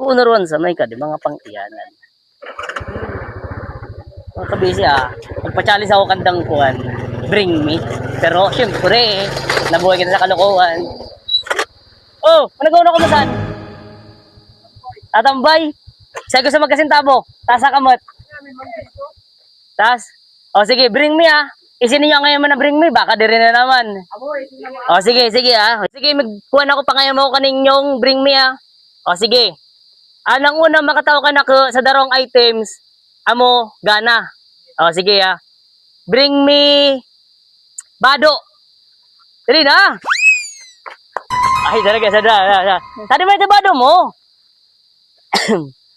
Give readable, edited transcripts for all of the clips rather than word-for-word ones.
unuruan sa may ka, di mga pang-iyanan. Mga kabisi magpa-challenge ako kandang kuhan, bring me. Pero syempre, nabuhay kita sa kalokohan. Oh, managaw ko masan? Tatambay. Sabi ko sa magkasintabo, taas sa kamot. Taas. O sige, bring me Isin niyo ngayon man na bring me, baka di rin na naman. O sige, sige Sige, magkuhan ako pa ngayon mo kaninyong bring me O sige. Anang una makataw ka na ko sa darong items, amo gana. O sige Bring me bado. Dali na. Ay, talaga sada. Tadi may bado mo.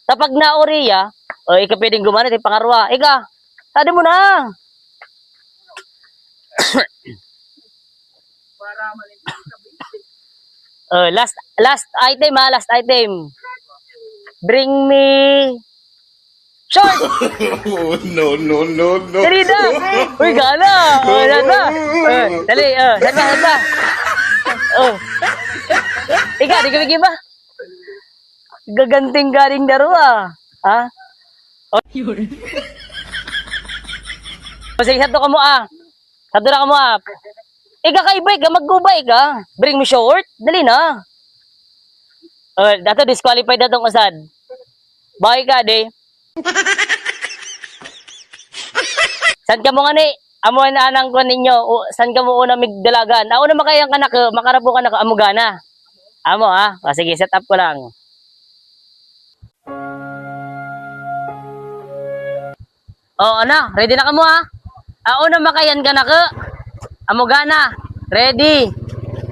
Tapag na uriya, o ika pwedeng gumana tayo pangarwa. Ika, tadi mo na. Last item last item. Bring me short. No. Dali na. Uy, gana. Dali, salba. Ika, di ka bigyan ba? Gaganting garing daro ha? Sige, sato ka mo Sato na ka mo Ika kaibay ka, maggubay ka. Bring me short. Dali na. Dato disqualified datong usad. Bakit ka, de? San ka mo nga ni? Amo na anang ko ninyo. San ka mo una migdalagan? Ako na makayang kanak, makarapo ka na amugana. Amo sige, set up ko lang. Ready na ka mo Ako na makayan ka na ka. Amugana. Ready.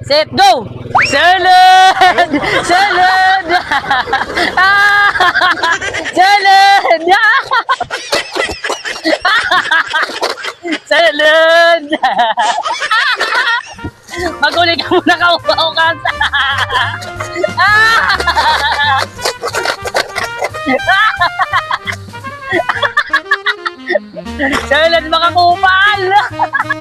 Set, go! Salad! Salad! Salad! Salad! Maguli ka muna kaupaw ka. Salad mga kupal!